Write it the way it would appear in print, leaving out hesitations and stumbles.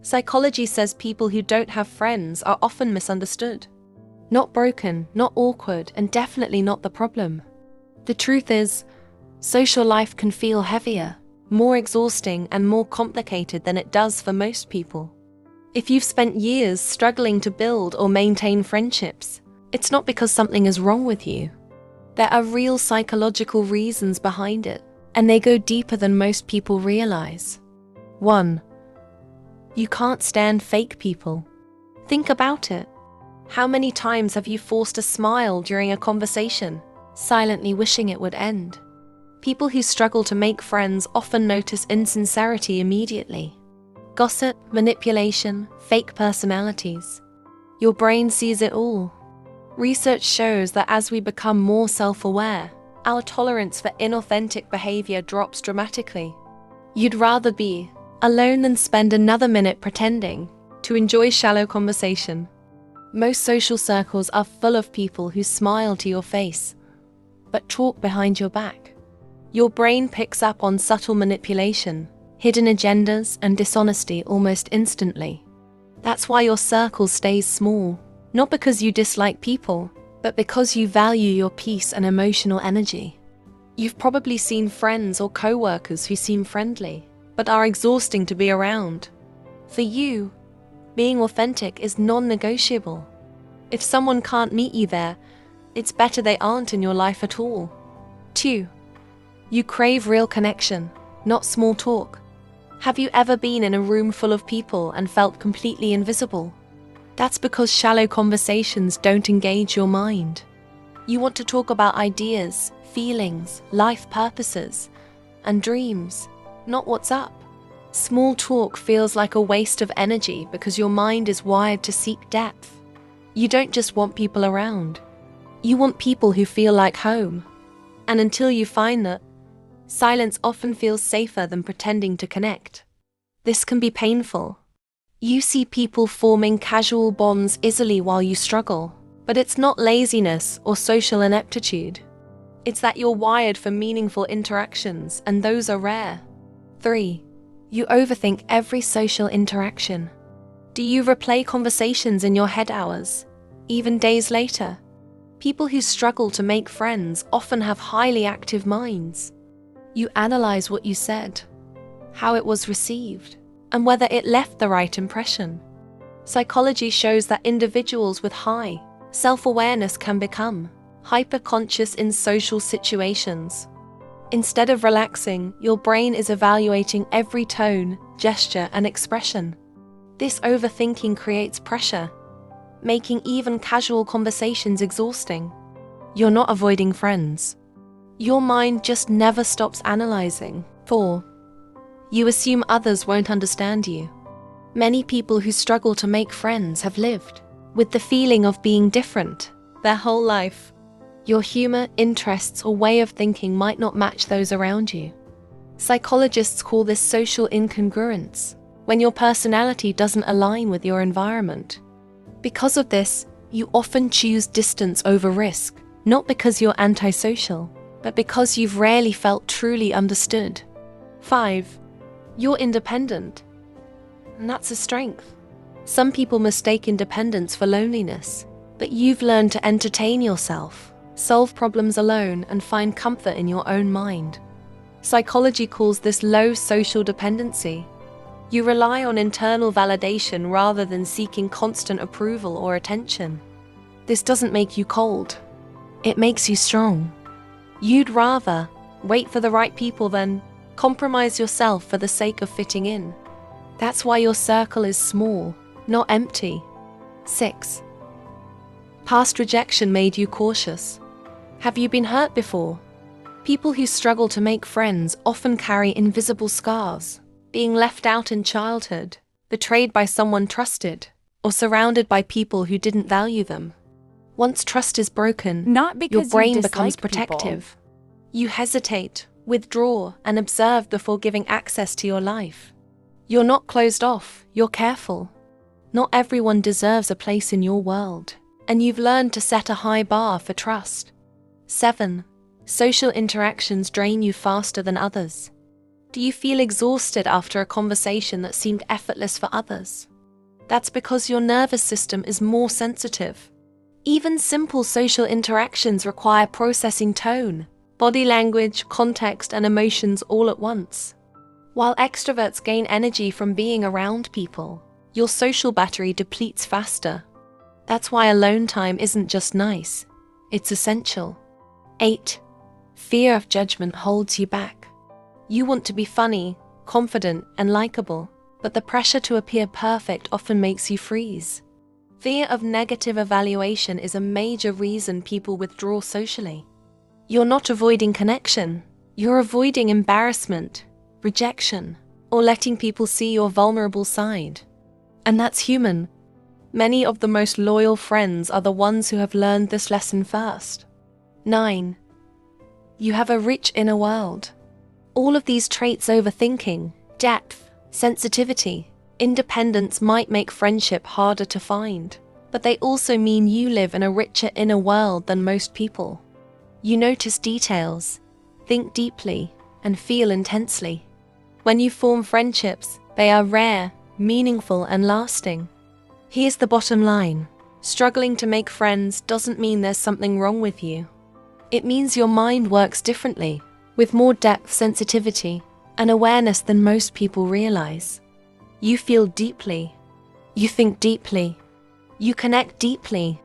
Psychology says people who don't have friends are often misunderstood. Not broken, not awkward, and definitely not the problem. The truth is, social life can feel heavier, more exhausting, and more complicated than it does for most people. If you've spent years struggling to build or maintain friendships, it's not because something is wrong with you. There are real psychological reasons behind it, and they go deeper than most people realize. 1. You can't stand fake people. Think about it. How many times have you forced a smile during a conversation, silently wishing it would end? People who struggle to make friends often notice insincerity immediately. Gossip, manipulation, fake personalities. Your brain sees it all. Research shows that as we become more self-aware, our tolerance for inauthentic behavior drops dramatically. You'd rather be alone than spend another minute pretending to enjoy shallow conversation. Most social circles are full of people who smile to your face, but talk behind your back. Your brain picks up on subtle manipulation, hidden agendas, and dishonesty almost instantly. That's why your circle stays small, not because you dislike people, but because you value your peace and emotional energy. You've probably seen friends or co-workers who seem friendly, but are exhausting to be around. For you, being authentic is non-negotiable. If someone can't meet you there, it's better they aren't in your life at all. 2. You crave real connection, not small talk. Have you ever been in a room full of people and felt completely invisible? That's because shallow conversations don't engage your mind. You want to talk about ideas, feelings, life purposes, and dreams, not what's up. Small talk feels like a waste of energy because your mind is wired to seek depth. You don't just want people around. You want people who feel like home. And until you find that, silence often feels safer than pretending to connect. This can be painful. You see people forming casual bonds easily while you struggle, but it's not laziness or social ineptitude. It's that you're wired for meaningful interactions, and those are rare. 3. You overthink every social interaction. Do you replay conversations in your head hours, even days later? People who struggle to make friends often have highly active minds. You analyze what you said, how it was received, and whether it left the right impression. Psychology shows that individuals with high self-awareness can become hyper-conscious in social situations. Instead of relaxing, your brain is evaluating every tone, gesture, and expression. This overthinking creates pressure, making even casual conversations exhausting. You're not avoiding friends. Your mind just never stops analyzing. 4. You assume others won't understand you. Many people who struggle to make friends have lived with the feeling of being different their whole life. Your humor, interests, or way of thinking might not match those around you. Psychologists call this social incongruence, when your personality doesn't align with your environment. Because of this, you often choose distance over risk, not because you're antisocial, but because you've rarely felt truly understood. 5. You're independent, and that's a strength. Some people mistake independence for loneliness, but you've learned to entertain yourself, solve problems alone, and find comfort in your own mind. Psychology calls this low social dependency. You rely on internal validation rather than seeking constant approval or attention. This doesn't make you cold. It makes you strong. You'd rather wait for the right people than compromise yourself for the sake of fitting in. That's why your circle is small, not empty. 6. Past rejection made you cautious. Have you been hurt before? People who struggle to make friends often carry invisible scars, being left out in childhood, betrayed by someone trusted, or surrounded by people who didn't value them. Once trust is broken, Not because your brain you becomes dislike people. protective. You hesitate, withdraw, and observe before giving access to your life. You're not closed off, you're careful. Not everyone deserves a place in your world, and you've learned to set a high bar for trust. 7. Social interactions drain you faster than others. Do you feel exhausted after a conversation that seemed effortless for others? That's because your nervous system is more sensitive. Even simple social interactions require processing tone, body language, context, and emotions all at once. While extroverts gain energy from being around people, your social battery depletes faster. That's why alone time isn't just nice, it's essential. 8. Fear of judgment holds you back. You want to be funny, confident, and likable, but the pressure to appear perfect often makes you freeze. Fear of negative evaluation is a major reason people withdraw socially. You're not avoiding connection, you're avoiding embarrassment, rejection, or letting people see your vulnerable side. And that's human. Many of the most loyal friends are the ones who have learned this lesson first. 9. You have a rich inner world. All of these traits, overthinking, depth, sensitivity, independence, might make friendship harder to find, but they also mean you live in a richer inner world than most people. You notice details, think deeply, and feel intensely. When you form friendships, they are rare, meaningful, and lasting. Here's the bottom line. Struggling to make friends doesn't mean there's something wrong with you. It means your mind works differently, with more depth, sensitivity, and awareness than most people realize. You feel deeply. You think deeply. You connect deeply,